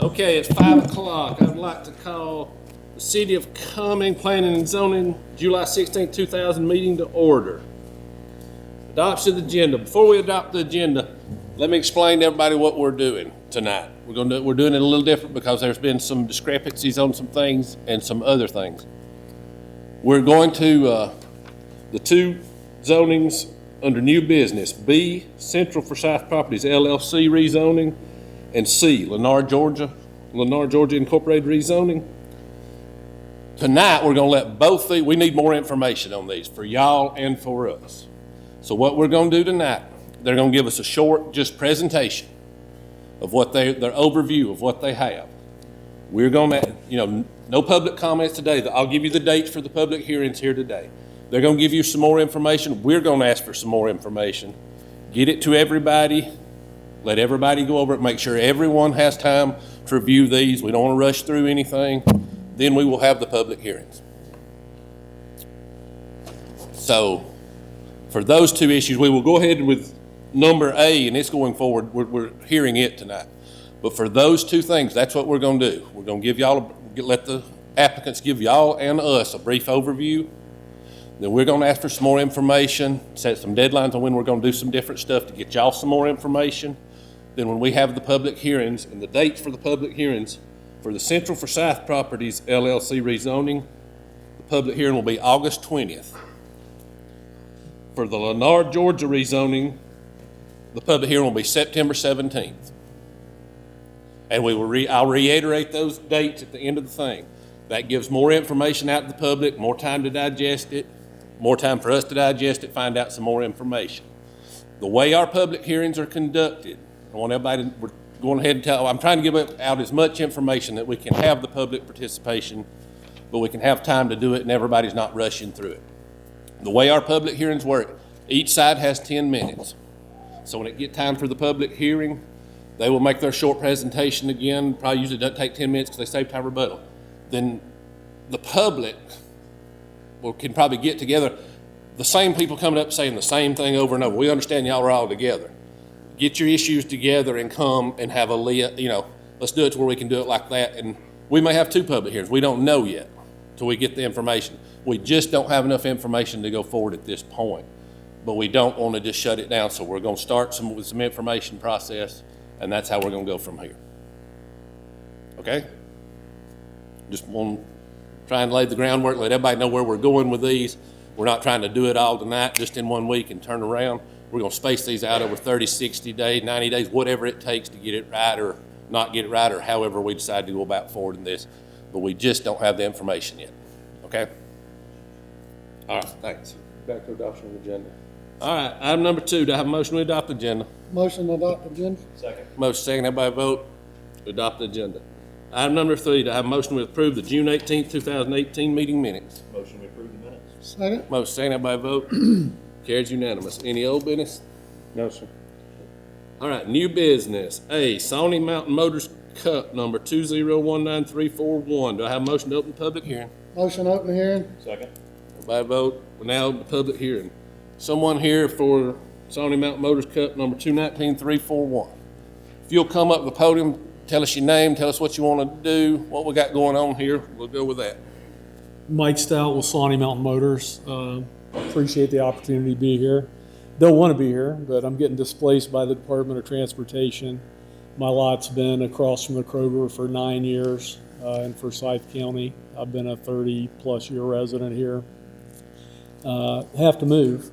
Okay, it's 5 o'clock. I'd like to call the City of Cumming Planning and Zoning July 16, 2000 meeting to order. Adoption of the agenda. Before we adopt the agenda, let me explain to everybody what we're doing tonight. We're doing it a little different because there's been some discrepancies on some things and some other things. We're going to the two zonings under new business: B, Central Forsyth Properties LLC rezoning, and C, Lennar, Georgia Incorporated rezoning. Tonight, we're gonna let both we need more information on these for y'all and for us. So what we're gonna do tonight, they're gonna give us a short just presentation of what their overview of what they have. We're gonna, no public comments today. I'll give you the dates for the public hearings here today. They're gonna give you some more information. We're gonna ask for some more information. Get it to everybody. Let everybody go over it, make sure everyone has time to review these. We don't want to rush through anything. Then we will have the public hearings. So for those two issues, we will go ahead with number A, and it's going forward. We're hearing it tonight. But for those two things, that's what we're going to do. We're going to give y'all, let the applicants give y'all and us a brief overview. Then we're going to ask for some more information, set some deadlines on when we're going to do some different stuff to get y'all some more information. Then when we have the public hearings and the dates for the public hearings for the Central Forsyth Properties LLC rezoning, the public hearing will be August 20th. For the Lennar, Georgia rezoning, the public hearing will be September 17th. And I'll reiterate those dates at the end of the thing. That gives more information out to the public, more time to digest it, more time for us to digest it, find out some more information. The way our public hearings are conducted, I want everybody, we're going ahead and I'm trying to give out as much information that we can have the public participation, but we can have time to do it and everybody's not rushing through it. The way our public hearings work, each side has 10 minutes. So when it gets time for the public hearing, they will make their short presentation again. Probably usually doesn't take 10 minutes because they save time rebuttal. Then the public can probably get together, the same people coming up saying the same thing over and over. We understand y'all are all together. Get your issues together and come and have let's do it to where we can do it like that. And we may have two public hearings. We don't know yet till we get the information. We just don't have enough information to go forward at this point. But we don't want to just shut it down. So we're going to start with some information process, and that's how we're going to go from here. Okay? Just want to try and lay the groundwork, let everybody know where we're going with these. We're not trying to do it all tonight, just in 1 week and turn around. We're going to space these out over 30, 60 days, 90 days, whatever it takes to get it right or not get it right, or however we decide to go about forward in this. But we just don't have the information yet. Okay? All right, thanks. Back to adoption of the agenda. All right, item number 2, do I have a motion to adopt the agenda? Motion to adopt the agenda. Second. Motion second, everybody vote to adopt the agenda. Item number 3, do I have a motion to approve the June 18th, 2018 meeting minutes? Motion to approve the minutes. Second. Motion second, everybody vote. Carries unanimous. Any old business? No, sir. All right, new business. A, Sawney Mountain Motors Cup number 2019341. Do I have a motion to open the public hearing? Motion to open the hearing. Second. Everybody vote. We're now open the public hearing. Someone here for Sawney Mountain Motors Cup number 219341. If you'll come up to the podium, tell us your name, tell us what you want to do, what we got going on here. We'll go with that. Mike Stout with Sawney Mountain Motors. Appreciate the opportunity to be here. Don't want to be here, but I'm getting displaced by the Department of Transportation. My lot's been across from the Kroger for 9 years in Forsyth County. I've been a 30-plus year resident here. Have to move.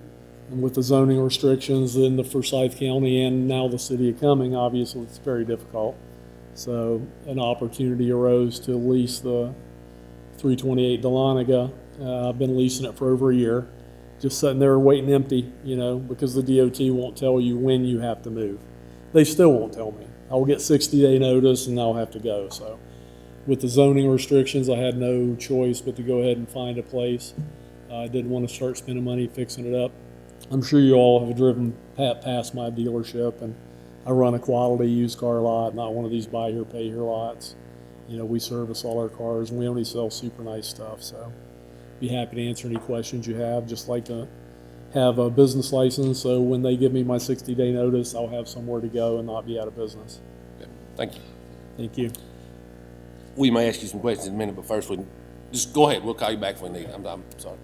And with the zoning restrictions in the Forsyth County and now the city of Cumming, obviously it's very difficult. So an opportunity arose to lease the 328 Dahlonega. I've been leasing it for over a year, just sitting there waiting empty, because the DOT won't tell you when you have to move. They still won't tell me. I'll get 60-day notice and I'll have to go. So with the zoning restrictions, I had no choice but to go ahead and find a place. I didn't want to start spending money fixing it up. I'm sure you all have driven past my dealership, and I run a quality used car lot, not one of these buy here, pay here lots. We service all our cars, and we only sell super nice stuff. So be happy to answer any questions you have. Just like to have a business license, so when they give me my 60-day notice, I'll have somewhere to go and not be out of business. Okay. Thank you. Thank you. we may ask you some questions in a minute, but first we, just go ahead, we'll call you back if we need. I'm sorry.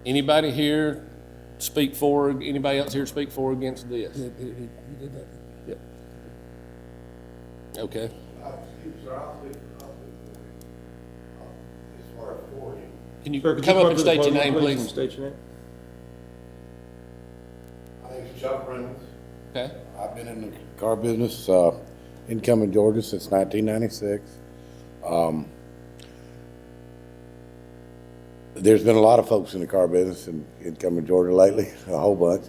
Anybody here speak for, anybody else here speak for or against this? Yep. Okay. Excuse me, sir, I'll speak for you. As far as for you. Can you Sir, could come you up and to the state your podium, name, and please? State your name. My name's Chuck Reynolds. Okay. I've been in the car business, in Cumming, Georgia since 1996. There's been a lot of folks in the car business in Cumming, Georgia lately, a whole bunch.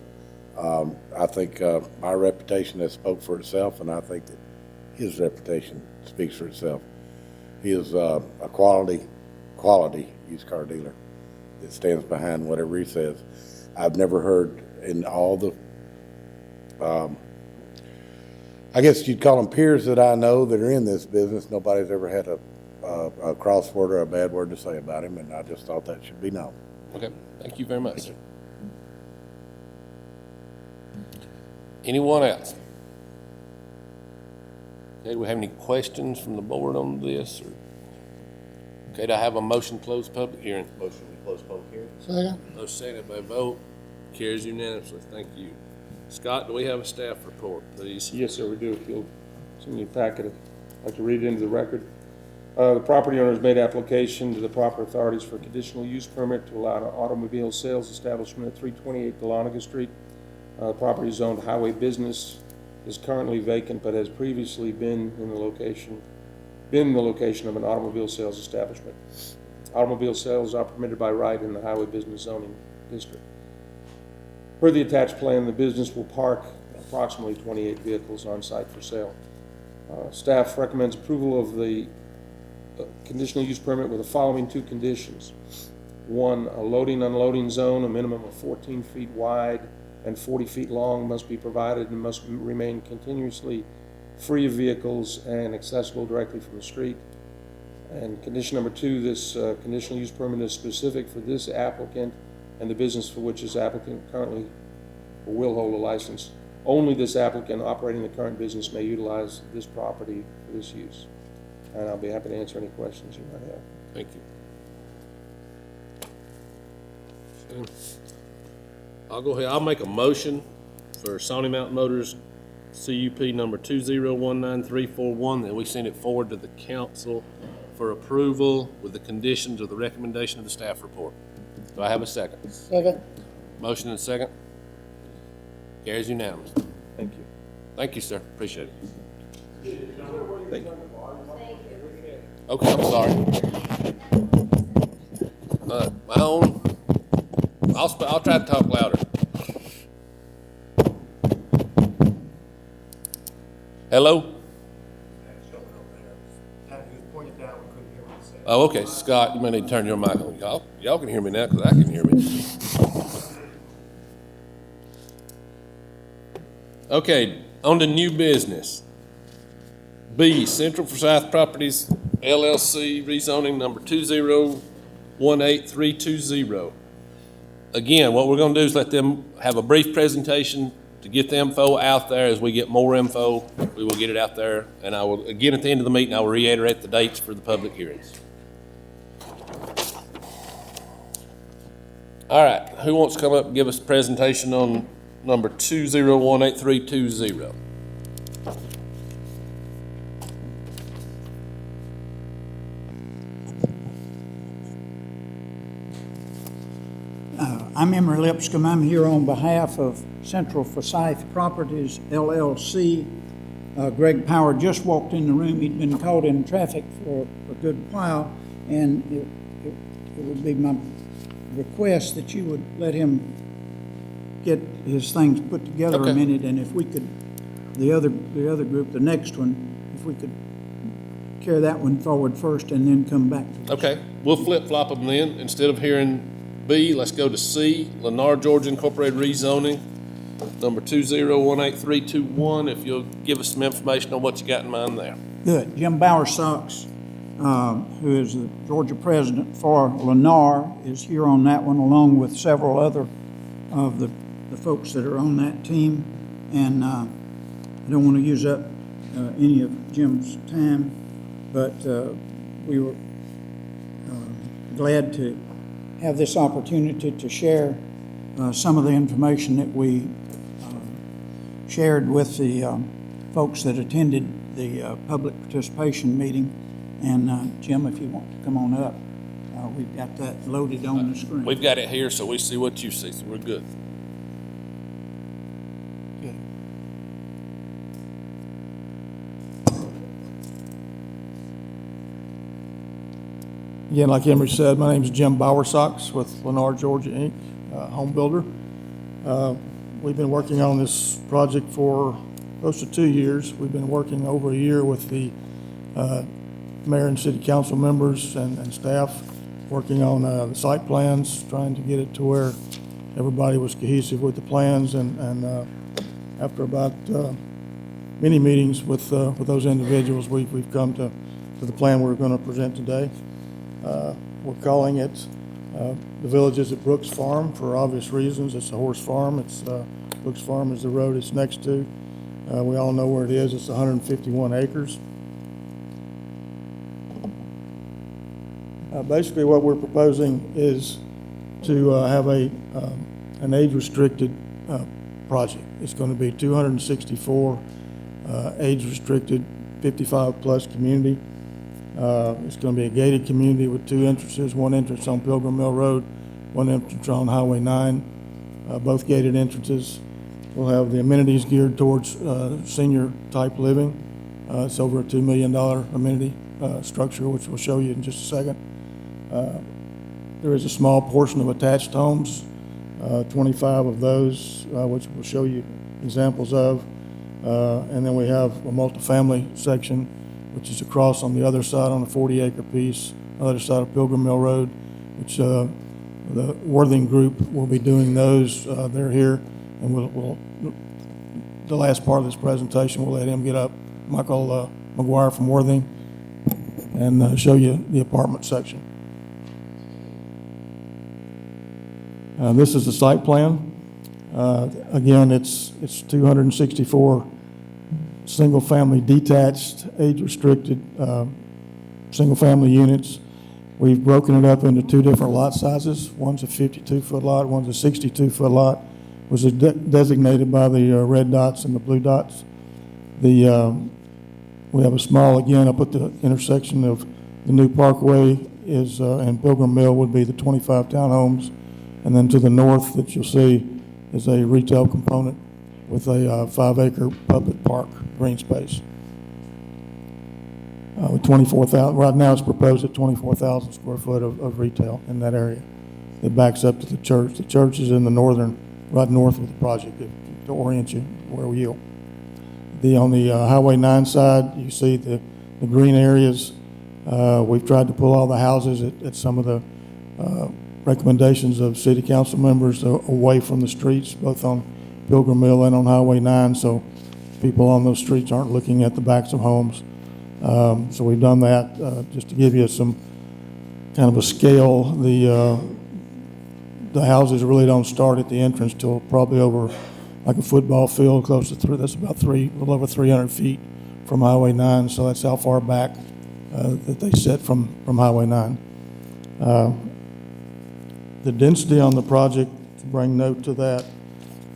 I think, my reputation has spoke for itself, and I think that his reputation speaks for itself. He is, a quality used car dealer that stands behind whatever he says. I've never heard in all the, I guess you'd call them peers that I know that are in this business, nobody's ever had a crossword or a bad word to say about him, and I just thought that should be known. Okay, thank you very much. Anyone else? Okay, do we have any questions from the board on this? Or? Okay, do I have a motion to close public hearing? Motion to close public hearing. Second. Motion seconded by vote. Carries unanimously. Thank you. Scott, do we have a staff report, please? Yes, sir, we do. If you'll send me a packet, I'd like to read it into the record. The property owner has made application to the proper authorities for a conditional use permit to allow an automobile sales establishment at 328 Dahlonega Street. Property is zoned highway business, is currently vacant, but has previously been the location of an automobile sales establishment. Automobile sales are permitted by right in the highway business zoning district. Per the attached plan, the business will park approximately 28 vehicles on site for sale. Staff recommends approval of the conditional use permit with the following two conditions. One, a loading unloading zone, a minimum of 14 feet wide and 40 feet long must be provided and must remain continuously free of vehicles and accessible directly from the street. And condition number two, this conditional use permit is specific for this applicant and the business for which this applicant currently will hold a license. Only this applicant operating the current business may utilize this property for this use. And I'll be happy to answer any questions you might have. Thank you. Okay. I'll go ahead. I'll make a motion for Sony Mountain Motors CUP number 2019341 that we send it forward to the council for approval with the conditions of the recommendation of the staff report. Do I have a second? Second. Motion and second. Carries unanimous. Thank you. Thank you, sir. Appreciate it. Thank you. Okay, I'm sorry. My own. I'll try to talk louder. Hello? Oh, okay, Scott, you may need to turn your mic on. Y'all can hear me now because I can hear me. Okay, on to new business. B, Central Forsyth Properties LLC rezoning number 2018320. Again, what we're going to do is let them have a brief presentation to get the info out there. As we get more info, we will get it out there. And I will, again, at the end of the meeting, I will reiterate the dates for the public hearings. All right, who wants to come up and give us a presentation on number 2018320? I'm Emery Lipscomb. I'm here on behalf of Central Forsyth Properties, LLC. Greg Power just walked in the room. He'd been caught in traffic for a good while, and it would be my request that you would let him get his things put together Okay. a minute, and if we could, the other group, the next one, if we could carry that one forward first and then come back to this. Okay, we'll flip-flop them then. Instead of hearing B, let's go to C, Lennar, Georgia Incorporated rezoning, number 2018321. If you'll give us some information on what you got in mind there. Good. Jim Bowersox, who is the Georgia president for Lennar, is here on that one, along with several other of the folks that are on that team. And I don't want to use up any of Jim's time. but we were glad to have this opportunity to share some of the information that we shared with the folks that attended the public participation meeting. And Jim, if you want to come on up, we've got that loaded on the screen. We've got it here, so we see what you see, so we're good. Good. Again, like Emery said, my name is Jim Bowersox with Lennar, Georgia, Inc., home builder. We've been working on this project for close to 2 years. We've been working over a year with the mayor and city council members and staff, working on the site plans, trying to get it to where everybody was cohesive with the plans. And after about many meetings with those individuals, we've come to the plan we're going to present today. We're calling it the village is at Brooks Farm for obvious reasons. It's a horse farm. It's Brooks Farm is the road it's next to. We all know where it is. It's 151 acres. Basically, what we're proposing is to have an age-restricted project. It's going to be 264 age-restricted 55-plus community. It's going to be a gated community with 2 entrances, 1 entrance on Pilgrim Mill Road, 1 entrance on Highway 9, both gated entrances. We'll have the amenities geared towards senior-type living. It's over a $2 million amenity structure, which we'll show you in just a second. There is a small portion of attached homes, 25 of those, which we'll show you examples of. And then we have a multifamily section, which is across on the other side on a 40-acre piece, other side of Pilgrim Mill Road, which the Worthing Group will be doing those. They're here, and we'll the last part of this presentation, we'll let him get up, Michael McGuire from Worthing, and show you the apartment section. This is the site plan. Again, it's 264 single-family detached, age-restricted single-family units. We've broken it up into 2 different lot sizes. One's a 52-foot lot, one's a 62-foot lot. Was designated by the red dots and the blue dots. We have a small, again, up at the intersection of the new parkway is and Pilgrim Mill would be the 25 townhomes. And then to the north that you'll see is a retail component with a 5-acre public park green space. With 24,000, right now it's proposed at 24,000 square foot of retail in that area. It backs up to the church. The church is in the northern, right north of the project, to orient you where we are. On the Highway 9 side, you see the green areas. We've tried to pull all the houses at some of the recommendations of city council members away from the streets, both on Pilgrim Mill and on Highway 9, so people on those streets aren't looking at the backs of homes. So we've done that just to give you some kind of a scale. The houses really don't start at the entrance till probably over like a football field, close to that's about a little over 300 feet from Highway 9, so that's how far back that they sit from Highway 9. The density on the project, to bring note to that,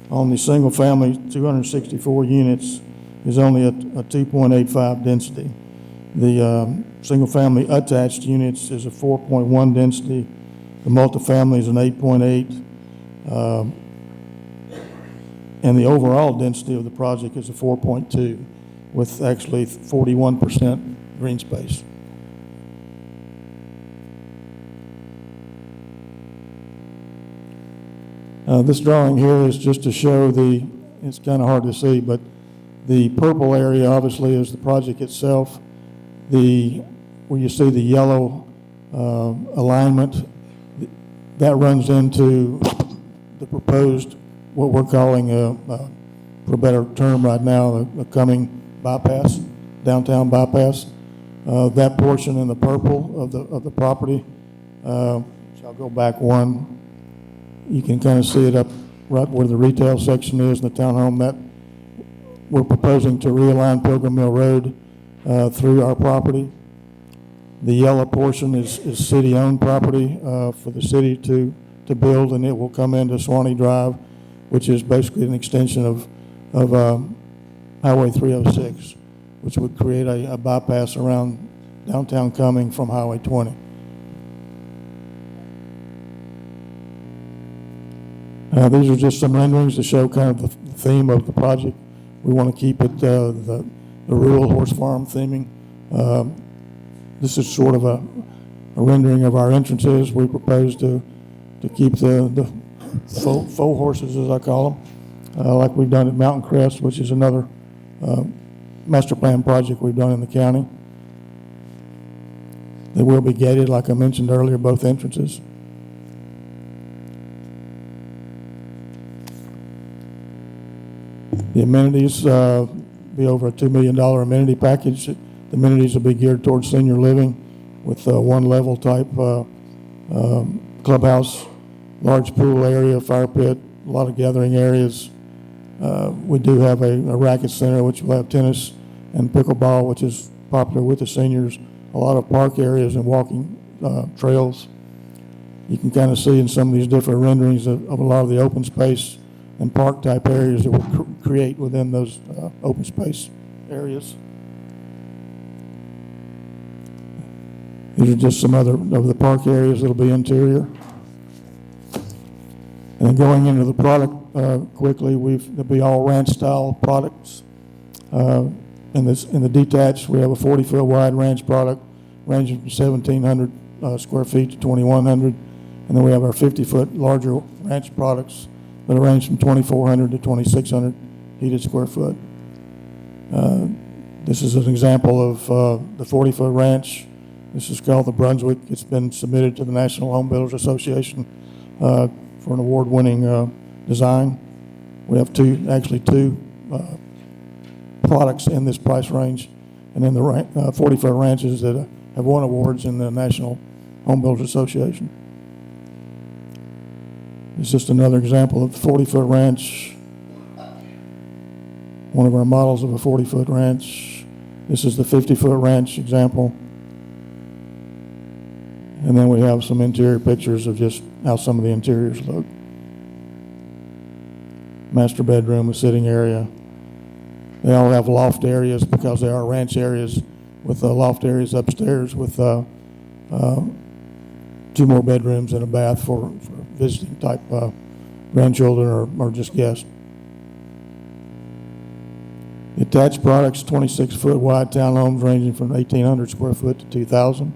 on the single family, 264 units is only a 2.85 density. The single family attached units is a 4.1 density. The multifamily is an 8.8. And the overall density of the project is a 4.2 with actually 41% green space. This drawing here is just to show it's kind of hard to see, but the purple area obviously is the project itself. Where you see the yellow alignment, that runs into the proposed, what we're calling, for a better term right now, the Cumming bypass, downtown bypass. That portion in the purple of the property, so I'll go back one. You can kind of see it up right where the retail section is in the townhome. That we're proposing to realign Pilgrim Mill Road through our property. The yellow portion is city-owned property for the city to build, and it will come into Swanee Drive, which is basically an extension of Highway 306, which would create a bypass around downtown Cumming from Highway 20. These are just some renderings to show kind of the theme of the project. We want to keep it the rural horse farm theming. This is sort of a rendering of our entrances. We propose to keep the faux horses, as I call them, like we've done at Mountain Crest, which is another master plan project we've done in the county. They will be gated, like I mentioned earlier, both entrances. The amenities be over a $2 million amenity package. The amenities will be geared towards senior living with one level type clubhouse, large pool area, fire pit, a lot of gathering areas. We do have a racket center, which will have tennis and pickleball, which is popular with the seniors. A lot of park areas and walking trails. You can kind of see in some of these different renderings of a lot of the open space and park type areas that we'll create within those open space areas. These are just some other of the park areas that'll be interior. And then going into the product quickly, there'll be all ranch style products. In the detached, we have a 40-foot wide ranch product ranging from 1,700 square feet to 2,100. And then we have our 50-foot larger ranch products that range from 2,400 to 2,600 heated square foot. This is an example of the 40-foot ranch. This is called the Brunswick. It's been submitted to the National Home Builders Association for an award-winning design. We have two products in this price range, and then the 40-foot ranches that have won awards in the National Home Builders Association. It's just another example of the 40-foot ranch. One of our models of a 40-foot ranch. This is the 50-foot ranch example. And then we have some interior pictures of just how some of the interiors look. Master bedroom, a sitting area. They all have loft areas because they are ranch areas with loft areas upstairs with 2 more bedrooms and a bath for visiting type grandchildren or just guests. The attached products, 26-foot wide townhomes ranging from 1,800 square foot to 2,000.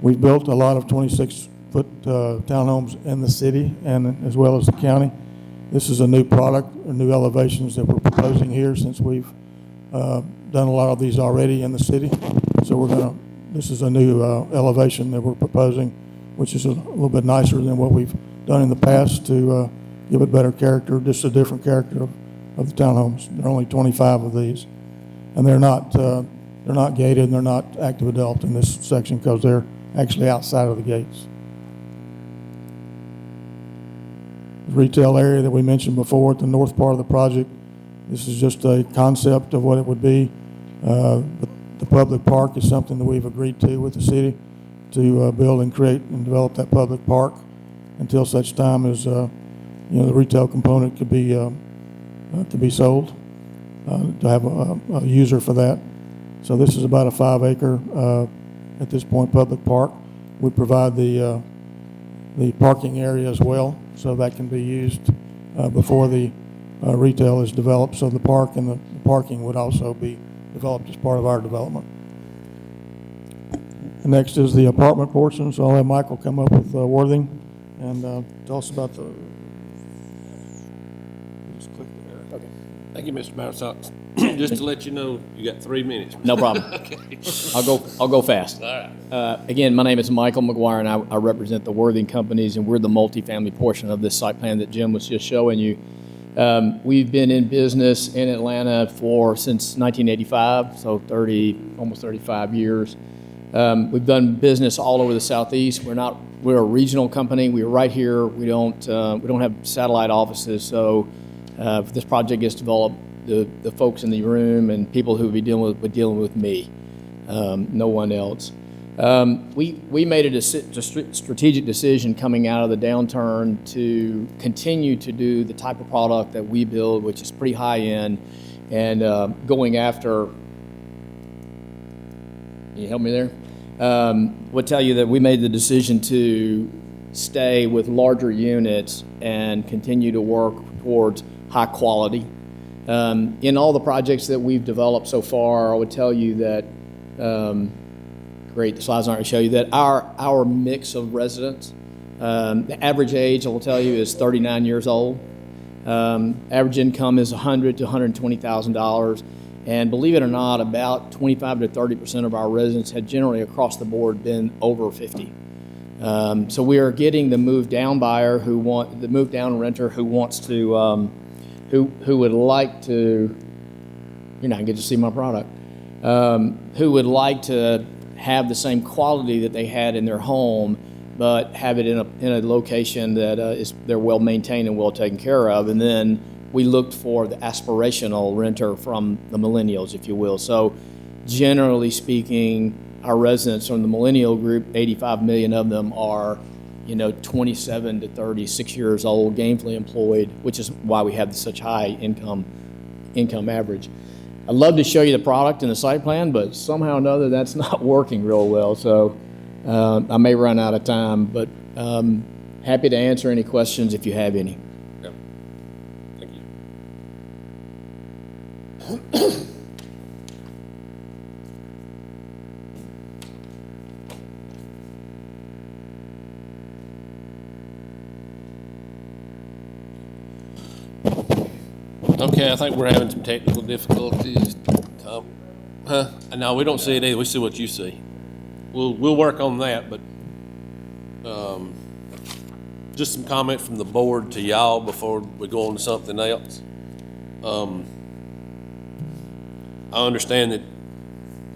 We've built a lot of 26-foot townhomes in the city and as well as the county. This is a new product, or new elevations that we're proposing here since we've done a lot of these already in the city. So this is a new elevation that we're proposing, which is a little bit nicer than what we've done in the past to give it better character, just a different character of the townhomes. There are only 25 of these, and they're not gated and they're not active adult in this section because they're actually outside of the gates. The retail area that we mentioned before at the north part of the project, this is just a concept of what it would be. The public park is something that we've agreed to with the city to build and create and develop that public park until such time as the retail component could be sold to have a user for that. So this is about a 5-acre at this point public park. We provide the parking area as well, so that can be used before the retail is developed. So the park and the parking would also be developed as part of our development. And next is the apartment portion. So I'll have Michael come up with Worthing and tell us about the. Just click there. Okay. Thank you, Mr. Mountsox. Just to let you know, you got 3 minutes. No problem. Okay. I'll go fast. All right. Again, my name is Michael McGuire, and I represent the Worthing Companies, and we're the multifamily portion of this site plan that Jim was just showing you. We've been in business in Atlanta since 1985, so almost 35 years. We've done business all over the Southeast. We're a regional company. We're right here. We don't have satellite offices. So if this project gets developed, the folks in the room and people who will be dealing with me, no one else. We made a strategic decision coming out of the downturn to continue to do the type of product that we build, which is pretty high end, and going after. Can you help me there? Would tell you that we made the decision to stay with larger units and continue to work towards high quality. In all the projects that we've developed so far, I would tell you that. Great, the slides aren't going to show you that our mix of residents, the average age, I will tell you, is 39 years old. Average income is $100,000 to $120,000. And believe it or not, about 25 to 30% of our residents had generally across the board been over 50. So we are getting the move down buyer the move down renter who wants to, who would like to, you're not going to get to see my product, who would like to have the same quality that they had in their home, but have it in a location that they're well maintained and well taken care of. And then we looked for the aspirational renter from the millennials, if you will. So generally speaking, our residents from the millennial group, 85 million of them are, 27 to 36 years old, gainfully employed, which is why we have such high income average. I'd love to show you the product and the site plan, but somehow or another that's not working real well. So I may run out of time, but happy to answer any questions if you have any. Yeah. Thank you. Okay, I think we're having some technical difficulties. Tom? Huh? No, we don't see it either. We see what you see. We'll work on that, but just some comment from the board to y'all before we go on to something else. I understand that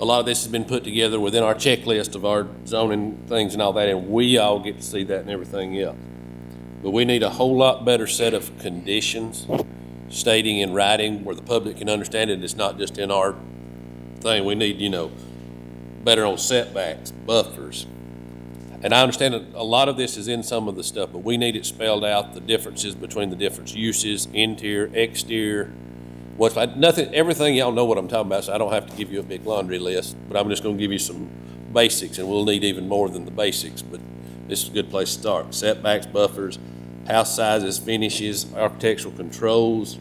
a lot of this has been put together within our checklist of our zoning things and all that, and we all get to see that and everything else. But we need a whole lot better set of conditions stating in writing where the public can understand it. It's not just in our thing. We need, better on setbacks, buffers. And I understand that a lot of this is in some of the stuff, but we need it spelled out, the differences between the different uses, interior, exterior, everything y'all know what I'm talking about, so I don't have to give you a big laundry list, but I'm just gonna give you some basics, and we'll need even more than the basics, but this is a good place to start. Setbacks, buffers, house sizes, finishes, architectural controls,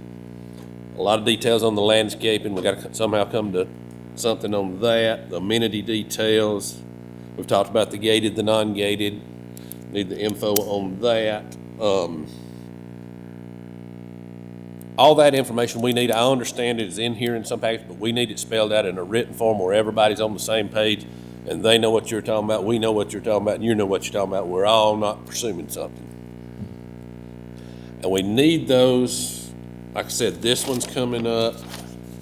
a lot of details on the landscaping. We gotta somehow come to something on that, the amenity details. We've talked about the gated, the non-gated, need the info on that. All that information we need, I understand it is in here in some package, but we need it spelled out in a written form where everybody's on the same page and they know what you're talking about, we know what you're talking about, and you know what you're talking about. We're all not pursuing something. And we need those, like I said, this one's coming up,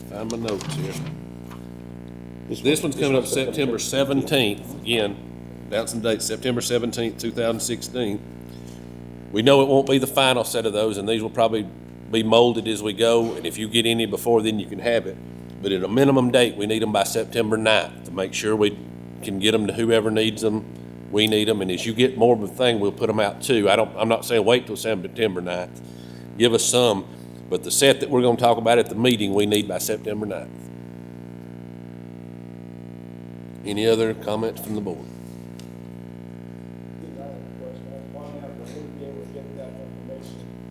find my notes here. This one's coming up September 17th, again, announcing date, September 17th, 2016. We know it won't be the final set of those, and these will probably be molded as we go, and if you get any before then you can have it. But at a minimum date, we need them by September 9th to make sure we can get them to whoever needs them. We need them, and as you get more of a thing, we'll put them out too. I'm not saying wait till September 9th. Give us some, but the set that we're gonna talk about at the meeting, we need by September 9th. Any other comments from the board?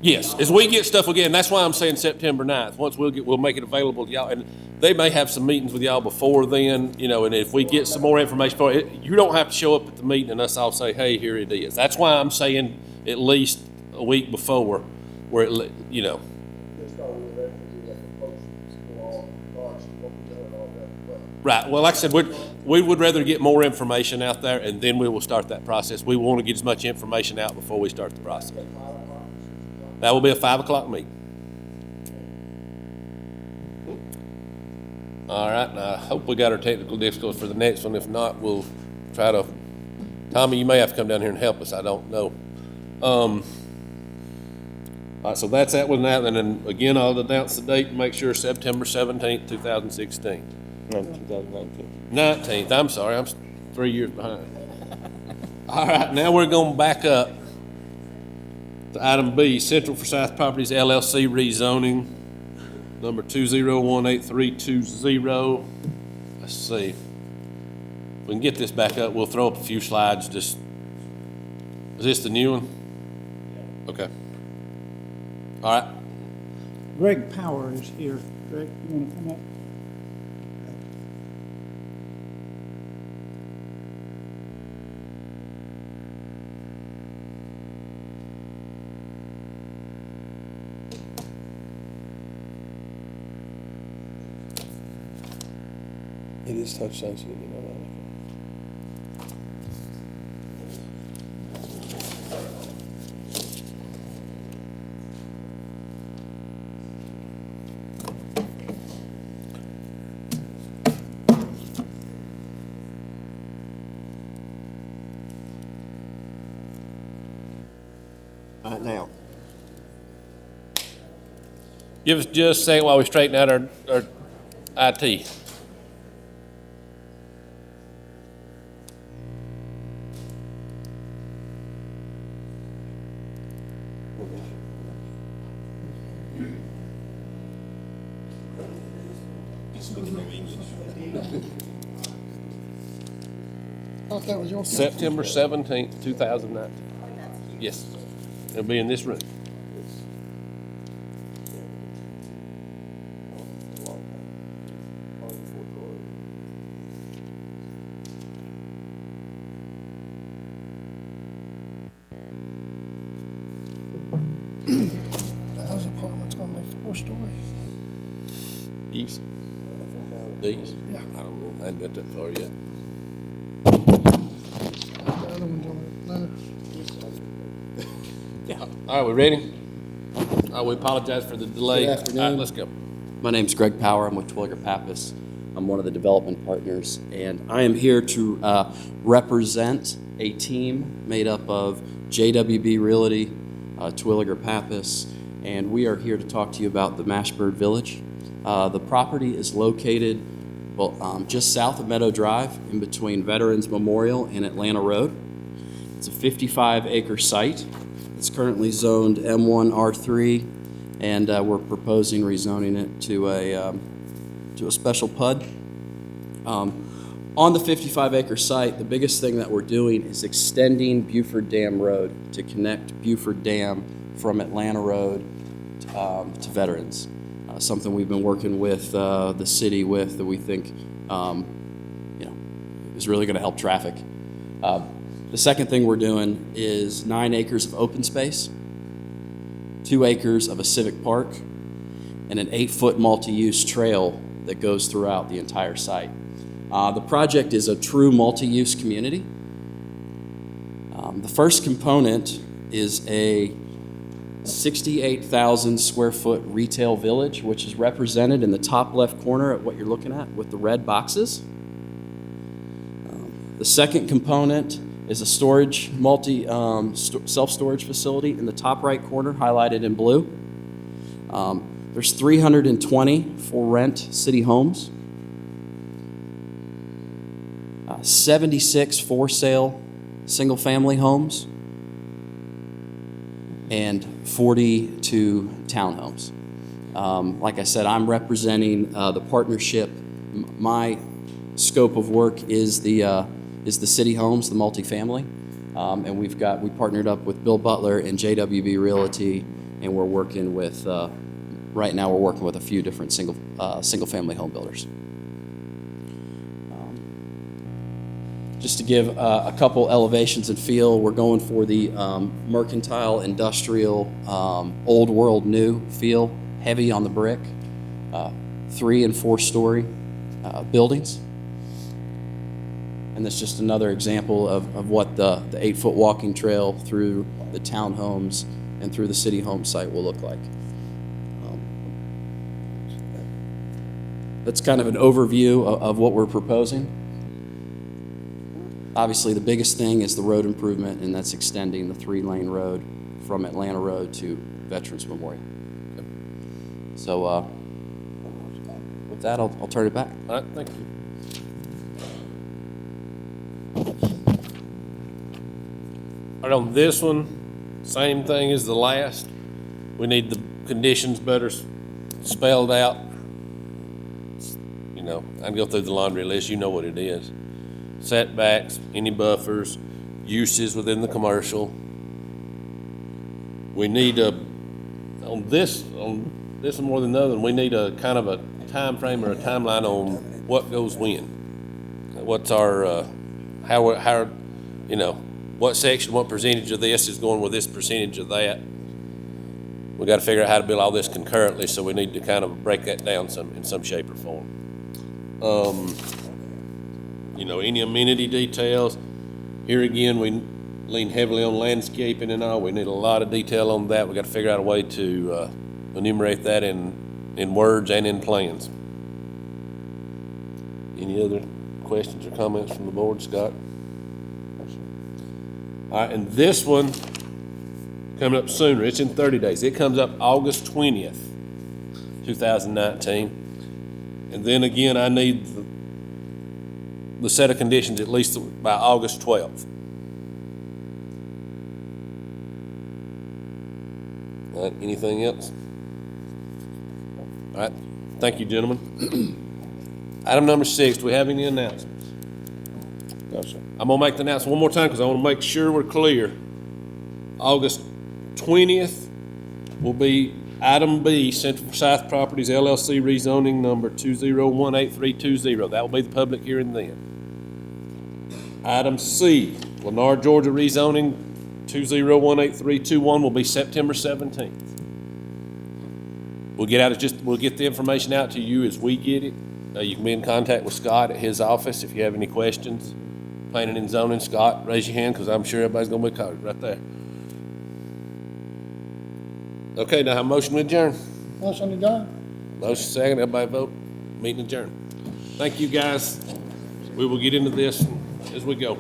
Yes, as we get stuff again, that's why I'm saying September 9th. Once we'll make it available to y'all, and they may have some meetings with y'all before then, and if we get some more information for it, you don't have to show up at the meeting and us all say, hey, here it is. That's why I'm saying at least a week before, where it, Right, well, like I said, we would rather get more information out there, and then we will start that process. We want to get as much information out before we start the process. That will be a 5 o'clock meeting. All right, now I hope we got our technical difficulties for the next one. If not, we'll try to, Tommy, you may have to come down here and help us. I don't know. All right, so that's that one now, and then again, I'll announce the date and make sure September 17th, 2016. 2019. 19th, I'm sorry, I'm 3 years behind. All right, now we're gonna back up to item B, Central Forsyth Properties LLC rezoning, number 2018320. Let's see. If we can get this back up, we'll throw up a few slides, is this the new one? Okay. All right. Greg Power is here. Greg, you want to come up? It is touch sensitive, you know that. All right, now. Give us just a second while we straighten out our IT. Thought that was your. September 17th, 2019. Yes, it'll be in this room. Those apartments gonna be 4 stories. East. These? Yeah. I don't know, I haven't got that far yet. The other ones on the Yeah. All right, we ready? We apologize for the delay. Good afternoon. All right, let's go. My name's Greg Power. I'm with Twilliger Pappas. I'm one of the development partners, and I am here to represent a team made up of JWB Realty, Twilliger Pappas, and we are here to talk to you about the Mashburn Village. The property is located just south of Meadow Drive, in between Veterans Memorial and Atlanta Road. It's a 55-acre site. It's currently zoned M1 R3, and we're proposing rezoning it to a special PUD. On the 55-acre site, the biggest thing that we're doing is extending Buford Dam Road to connect Buford Dam from Atlanta Road to Veterans. Something we've been working with the city with that we think is really going to help traffic. The second thing we're doing is 9 acres of open space, 2 acres of a civic park, and an 8-foot multi-use trail that goes throughout the entire site. The project is a true multi-use community. The first component is a 68,000 square foot retail village, which is represented in the top left corner at what you're looking at with the red boxes. The second component is a storage self-storage facility in the top right corner, highlighted in blue. There's 320 for rent city homes, 76 for sale single-family homes, and 42 townhomes. Like I said, I'm representing the partnership. My scope of work is the city homes, the multifamily, and we partnered up with Bill Butler and JWB Realty, and we're working with right now we're working with a few different single-family home builders. Just to give a couple elevations and feel, we're going for the mercantile, industrial, old world new feel, heavy on the brick, 3- and 4-story buildings. And that's just another example of what the 8-foot walking trail through the townhomes and through the city home site will look like. That's kind of an overview of what we're proposing. Obviously, the biggest thing is the road improvement, and that's extending the 3-lane road from Atlanta Road to Veterans Memorial. So with that, I'll turn it back. All right, thank you. All right, on this one, same thing as the last. We need the conditions better spelled out. You know, I can go through the laundry list, you know what it is. Setbacks, any buffers, uses within the commercial. We need on this one more than the other, we need a kind of a time frame or a timeline on what goes when. What's our, how, you know, what section, what percentage of this is going with this percentage of that. We gotta figure out how to build all this concurrently, so we need to kind of break that down in some shape or form. You know, any amenity details, here again, we lean heavily on landscaping and all. We need a lot of detail on that. We gotta figure out a way to, enumerate that in words and in plans. Any other questions or comments from the board, Scott? All right, and this one, coming up sooner, it's in 30 days. It comes up August 20th, 2019. And then again, I need the set of conditions at least by August 12th. All right, anything else? All right, thank you, gentlemen. Item number 6, do we have any announcements? No, sir. I'm gonna make the announcement one more time because I want to make sure we're clear. August 20th will be item B, Central Forsyth Properties LLC rezoning number 2018320. That will be the public hearing then. Item C, Lennar, Georgia rezoning 2018321 will be September 17th. We'll get the information out to you as we get it. You can be in contact with Scott at his office if you have any questions. Planning and zoning, Scott, raise your hand because I'm sure everybody's gonna be covered right there. Okay, now have a motion to adjourn. Motion to go. Motion second, everybody vote, meeting adjourned. Thank you, guys. We will get into this as we go.